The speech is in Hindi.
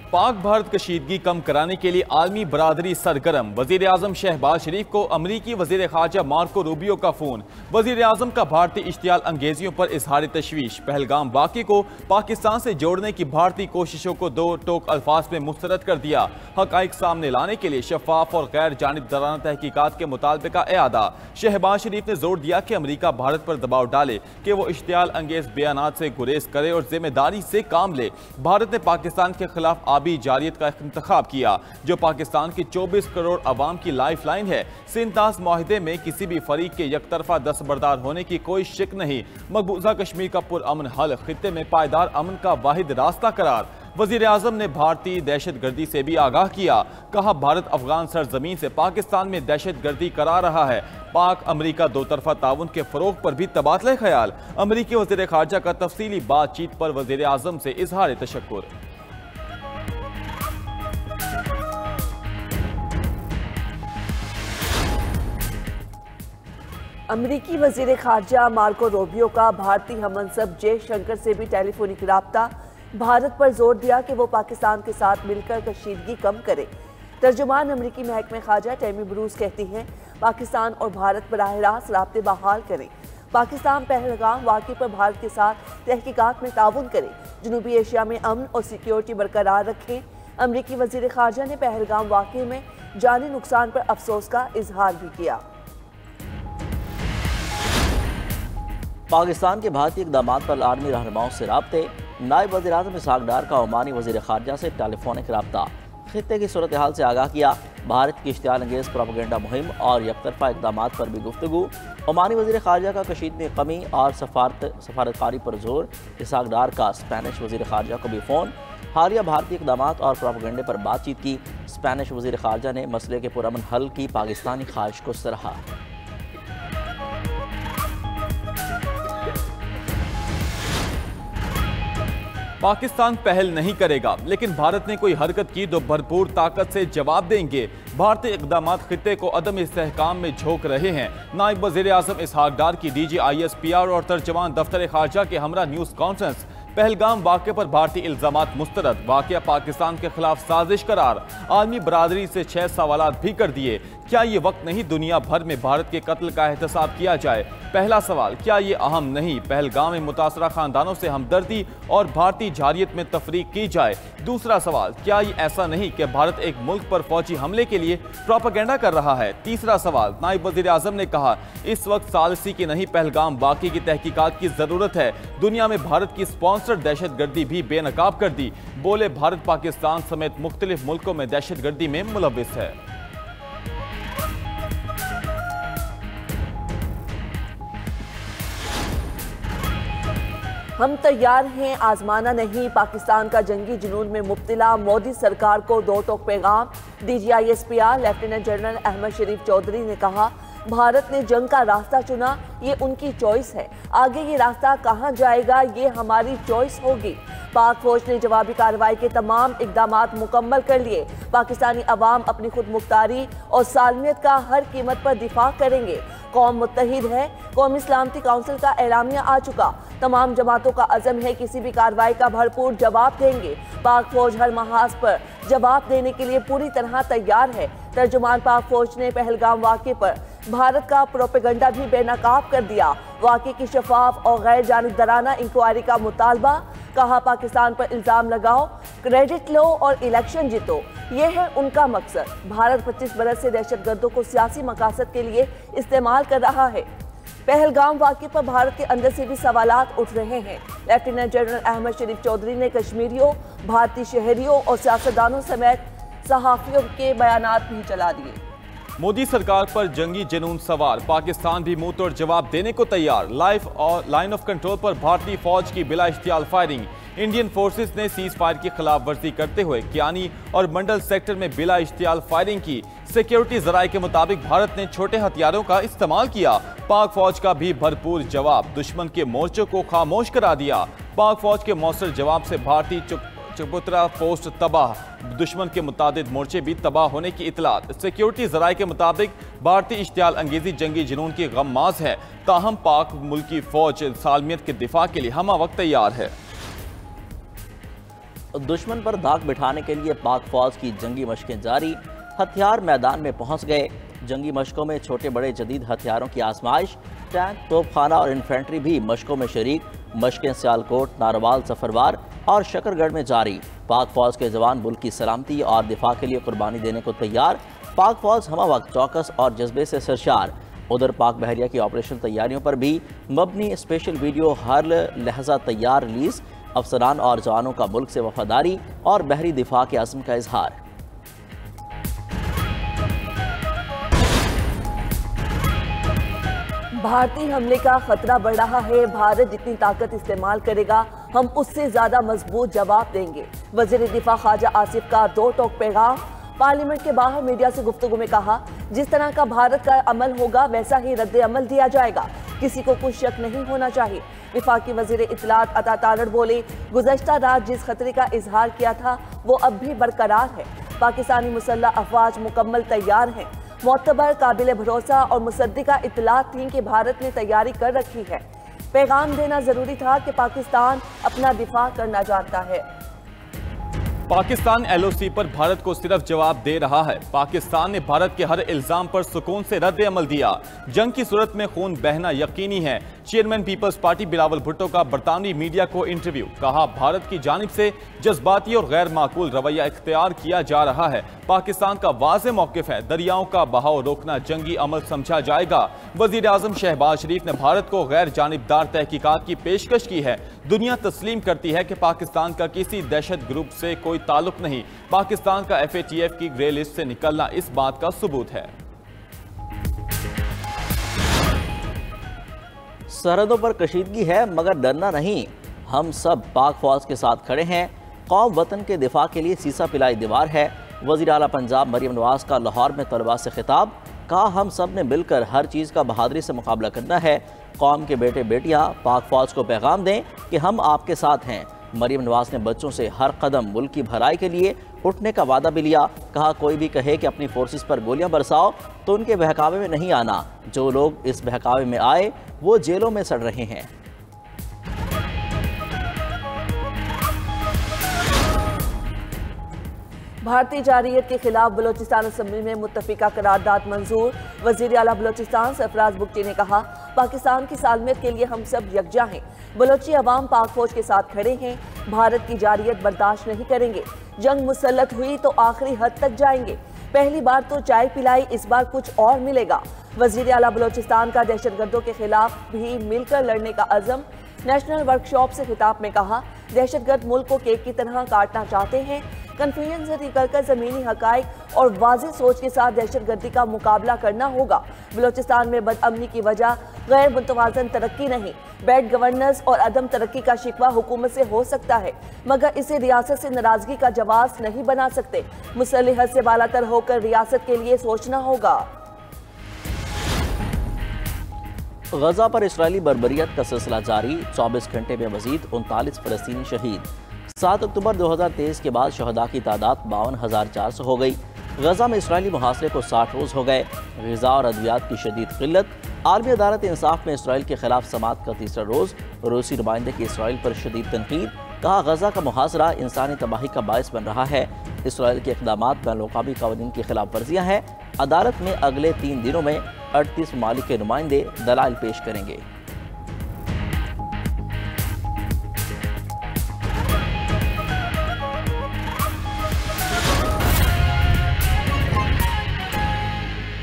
पाक भारत कशीदगी कम कराने के लिए आलमी बरादरी सरगर्म। वजीर आजम शहबाज शरीफ को अमरीकी वजीर खारजा मार्को रूबियो का फोन। वजीर आजम का भारतीय इश्तियाल अंगेजियों पर इजहार तशवीश। पहलगाम वाक़े को पाकिस्तान से जोड़ने की भारतीय कोशिशों को दो टोक अल्फाज में मुस्तरद कर दिया। हक़ाइक़ सामने लाने के लिए शफाफ और गैर जानिबदाराना तहकीकात के मुतालबे का एआदा। शहबाज शरीफ ने जोर दिया कि अमरीका भारत पर दबाव डाले कि वो इश्तियाल अंगेज बयानात से गुरेज करे और जिम्मेदारी से काम ले। भारत ने पाकिस्तान के खिलाफ आबी जारियत का इंतखाब किया, जो पाकिस्तान की 24 करोड़ अवाम की लाइफ लाइन है। सिंतास माहिदे में किसी भी फरीक के यकतरफा दस्तबरदार होने की कोई शिक नहीं। मकबूजा कश्मीर का पुरअमन हल, खित्ते में पायदार अमन का वाहिद रास्ता करार। वजीर आजम ने भारतीय दहशत गर्दी से भी आगाह किया। कहा, भारत अफगान सरजमीन से पाकिस्तान में दहशत गर्दी करा रहा है। पाक अमरीका दो तरफा ताउन के फरोग पर भी तबादला ख्याल। अमरीकी वजीर खारजा का तफसीली बातचीत पर वजीर आजम से इजहार तशक्कुर। अमरीकी वजीर खारजा मार्को रूबियो का भारतीय हममनसब जयशंकर से भी टेलीफोनिक राब्ता। भारत पर जोर दिया कि वो पाकिस्तान के साथ मिलकर कशीदगी कम करे। तर्जुमान अमरीकी महकमे खारजा टैमी ब्रूस कहती हैं, पाकिस्तान और भारत बराह रास्त राब्ते बहाल करें। पाकिस्तान पहलगाम वाक़े पर भारत के साथ तहकीकात में ताउन करे। जनूबी एशिया में अमन और सिक्योरिटी बरकरार रखें। अमरीकी वजीर खारजा ने पहलगाम वाक़े में जानी नुकसान पर अफसोस का इजहार भी किया। पाकिस्तान के भारतीय इक़दामात पर आर्मी रहनुमाओं से राब्ते। नायब वज़ीर आज़म इसहाक़ डार का ओमानी वज़ीर ख़ारजा से टेलीफोनिक राब्ता। खित्ते की सूरत हाल से आगाह किया। भारत की इश्तियाल अंगेज़ प्रोपेगेंडा मुहिम और यकतरफा इक़दामात पर भी गुफ्तगू। ओमानी वज़ीर ख़ारजा का कशीद में कमी और सफारतकारी पर जोर। इसहाक़ डार का स्पेनिश वज़ीर ख़ारजा को भी फ़ोन। हालिया भारतीय इक़दामात और प्रोपेगेंडे पर बातचीत की। स्पेनिश वज़ीर ख़ारजा ने मसले के पुरअमन हल की पाकिस्तानी ख्वाहिश को सराहा। पाकिस्तान पहल नहीं करेगा, लेकिन भारत ने कोई हरकत की तो भरपूर ताकत से जवाब देंगे। भारतीय इक़दामात खित्ते को अदम इस्तेहकाम में झोंक रहे हैं। नायब वज़ीर आज़म इसहाक़ डार की DGIS-PR और तर्जमान दफ्तर खारजा के हमरा न्यूज़ कॉन्फ्रेंस। पहलगाम वाक़े पर भारतीय इल्ज़ामात मुस्तरद। वाक़या पाकिस्तान के खिलाफ साजिश करार। आलमी बरादरी से 6 सवालात भी कर दिए। क्या ये वक्त नहीं दुनिया भर में भारत के कत्ल का एहतसाब किया जाए? पहला सवाल, क्या ये अहम नहीं पहलगाम में मुतासरा खानदानों से हमदर्दी और भारतीय जारियत में तफरीक की जाए? दूसरा सवाल, क्या ये ऐसा नहीं कि भारत एक मुल्क पर फौजी हमले के लिए प्रोपेगेंडा कर रहा है? तीसरा सवाल, नायब वज़ीर आज़म ने कहा, इस वक्त सालसी की नहीं पहलगाम वाक़े की तहकीकात की ज़रूरत है। दुनिया में भारत की स्पॉन्सर दहशत गर्दी भी बेनकाब कर दी। बोले, भारत पाकिस्तान समेत मुख्तलिफ मुल्कों में दहशत गर्दी में मुलव्विस है। हम तैयार हैं, आजमाना नहीं। पाकिस्तान का जंगी जुनून में मुब्तला मोदी सरकार को दो टोक पैगाम। DGIS-PR लेफ्टिनेंट जनरल अहमद शरीफ चौधरी ने कहा, भारत ने जंग का रास्ता चुना, ये उनकी चॉइस है। आगे ये रास्ता कहाँ जाएगा, ये हमारी चॉइस होगी। पाक फौज ने जवाबी कार्रवाई के तमाम इकदामात मुकम्मल कर लिए। पाकिस्तानी अवाम अपनी खुद मुख्तारी और सालमियत का हर कीमत पर दिफा करेंगे। कौम मुत्तहिद है। कौमी सलामती काउंसिल का एलामिया आ चुका। तमाम जमातों का अज़म है, किसी भी कार्रवाई का भरपूर जवाब देंगे। पाक फौज हर महाज पर जवाब देने के लिए पूरी तरह तैयार है। तर्जुमान पाक फौज ने पहलगाम वाक़े पर भारत का प्रोपेगेंडा भी बेनकाब कर दिया। वाक़े की शफाफ और गैर जानिबदाराना इंक्वायरी का मुतालबा। कहा, पाकिस्तान पर इल्ज़ाम लगाओ, क्रेडिट लो और इलेक्शन जीतो, ये है उनका मकसद। भारत 25 बरस से दहशतगर्दों को सियासी मकासद के लिए इस्तेमाल कर रहा है। पहलगाम वाक़े पर भारत के अंदर से भी सवालात उठ रहे हैं। लेफ्टिनेंट जनरल अहमद शरीफ चौधरी ने कश्मीरियों, भारतीय शहरियों और सियासतदानों समेत सहाफ़ियों के बयानात भी चला दिए। मोदी सरकार पर जंगी जुनून सवार। पाकिस्तान भी मुंह तोड़ जवाब देने को तैयार। लाइन ऑफ कंट्रोल पर भारतीय फौज की बिला इख्तियार फायरिंग। इंडियन फोर्सेस ने सीज फायर की खिलाफ वर्जी करते हुए कियानी और मंडल सेक्टर में बिला इख्तियार फायरिंग की। सिक्योरिटी जराये के मुताबिक भारत ने छोटे हथियारों का इस्तेमाल किया। पाक फौज का भी भरपूर जवाब। दुश्मन के मोर्चों को खामोश करा दिया। पाक फौज के मौसर जवाब से भारतीय चबूतरा पोस्ट तबाह। दुश्मन के मुतादिद मोर्चे भी तबाह होने की इतलात। सिक्योरिटी जराये के मुताबिक भारतीय इश्तियाल अंगेजी जंगी जुनून की गम्माज है। ताहम पाक मुल्की फौज सालमियत के दिफा के लिए हमा वक्त तैयार है। दुश्मन पर दाग बिठाने के लिए पाक फौज की जंगी मशकें जारी, हथियार मैदान में पहुंच गए। जंगी मशकों में छोटे बड़े जदीद हथियारों की आजमाइश, टैंक, तोपखाना और इन्फेंट्री भी मशकों में शरीक। मशकें सियालकोट, नारोवाल, सफरवार और शकरगढ़ में जारी। पाक फौज के जवान मुल्क की सलामती और दिफा के लिए कुर्बानी देने को तैयार। पाक फौज हमा वक्त चौकस और जज्बे से सरशार। उधर पाक बहरिया की ऑपरेशन तैयारियों पर भी मबनी स्पेशल वीडियो हर लहजा तैयार रिलीज। अफसरान और जवानों का मुल्क से वफादारी और बहरी दिफा के अज़्म का इजहार। भारतीय हमले का खतरा बढ़ रहा है। भारत जितनी ताकत इस्तेमाल करेगा, हम उससे ज्यादा मजबूत जवाब देंगे। वजीर दिफा ख्वाजा आसिफ का दो टोक पैगाम। पार्लियामेंट के बाहर मीडिया से गुफ्तगू में कहा, जिस तरह का भारत का अमल होगा वैसा ही रद्द अमल दिया जाएगा, किसी को कुछ शक नहीं होना चाहिए। विफाकी वजीर इत्तलात अता तारड़ बोले, गुज़श्ता रात जिस खतरे का इजहार किया था वो अब भी बरकरार है। पाकिस्तानी मुसल्लह अफवाज मुकम्मल तैयार हैं। मोतबर, काबिल भरोसा और मुसद्दिका इत्तलात थी कि भारत ने तैयारी कर रखी है। पैगाम देना जरूरी था कि पाकिस्तान अपना दिफा करना जानता है। पाकिस्तान LOC पर भारत को सिर्फ जवाब दे रहा है। पाकिस्तान ने भारत के हर इल्जाम पर सुकून से रद्द अमल दिया। जंग की सूरत में खून बहना यकीनी है। Chairman people's party Bilawal Bhutto का बरतानवी मीडिया को इंटरव्यू। कहा, भारत की जानिब से जज्बाती और गैर माकूल रवैया इख्तियार किया जा रहा है। पाकिस्तान का वाज़ेह मौक़िफ़ है, दरियाओं का बहाव रोकना जंगी अमल समझा जाएगा। वज़ीर आज़म शहबाज शरीफ ने भारत को गैर जानिबदार तहकीकात की पेशकश की है। दुनिया तस्लीम करती है कि पाकिस्तान का किसी दहशत ग्रुप से कोई ताल्लुक नहीं। पाकिस्तान का FATF की ग्रे लिस्ट से निकलना इस बात का सबूत है। सरहदों पर कशीदगी है मगर डरना नहीं, हम सब पाक फौज के साथ खड़े हैं। कौम वतन के दिफा के लिए सीसा पिलाई दीवार है। वज़ीर आला पंजाब मरियम नवाज का लाहौर में तलबा से खिताब। कहा, हम सब ने मिलकर हर चीज़ का बहादुरी से मुकाबला करना है। कौम के बेटे बेटियां पाक फौज को पैगाम दें कि हम आपके साथ हैं। मरियम नवाज ने बच्चों से हर कदम मुल्क की भलाई के लिए उठने का वादा भी लिया। कहा, कोई भी कहे कि अपनी फोर्सेस पर गोलियां बरसाओ तो उनके बहकावे में नहीं आना। जो लोग इस बहकावे में आए वो जेलों में सड़ रहे हैं। भारतीय जारियत के खिलाफ बलोचिस्तान असम्बली में मुत्तफिका करारदाद मंजूर। वजीर आला बलोचिस्तान सरफराज बुगटी ने कहा, पाकिस्तान की सालमियत के लिए हम सब यकजा हैं। बलोची अवाम पाक फौज के साथ खड़े हैं। भारत की जारियत बर्दाश्त नहीं करेंगे। जंग मुसल्लत हुई तो आखिरी हद तक जाएंगे। पहली बार तो चाय पिलाई, इस बार कुछ और मिलेगा। वजीर आला बलोचिस्तान का दहशतगर्दों के खिलाफ भी मिलकर लड़ने का अज़म। नेशनल वर्कशॉप से खिताब में कहा, दहशतगर्द मुल्क को केक की तरह काटना चाहते हैं। कन्फ्यूजन से निकलकर ज़मीनी हकाइक और वाज़ेह सोच के साथ दहशतगर्दी का मुकाबला करना होगा। बलोचिस्तान में बदअमनी की वजह गैर मुतवाज़न तरक्की नहीं, बैड गवर्नेंस और अदम तरक्की का शिकवा हुकूमत से हो सकता है, मगर इसे रियासत से नाराजगी का जवाब नहीं बना सकते। मुसल्लह हद से बालातर होकर रियासत के लिए सोचना होगा। गजा पर इस्राएली बर्बरियत का सिलसिला जारी। 24 घंटे में मजीद 39 फ़लस्तीनी शहीद। 7 अक्टूबर 2023 के बाद शहदा की तादाद 52,400 हो गई। गजा में इस्राएली मुहासरे को 60 रोज़ हो गए। ग़िज़ा और अद्वियात की शदीद किल्लत। आलमी अदालत इंसाफ में इसराइल के खिलाफ समात का तीसरा रोज़। रूसी नुमाइंदे की इसराइल पर शदीद तनकीद। कहा, गजा का मुहासरा इंसानी तबाही का बायस बन रहा है। इसराइल के इक़दामात बैनुल-अक़वामी क़वानीन की खिलाफ वर्जियाँ हैं। अदालत में अगले 3 दिनों में 38 ममालिक के नुमाइंदे दलाइल पेश करेंगे।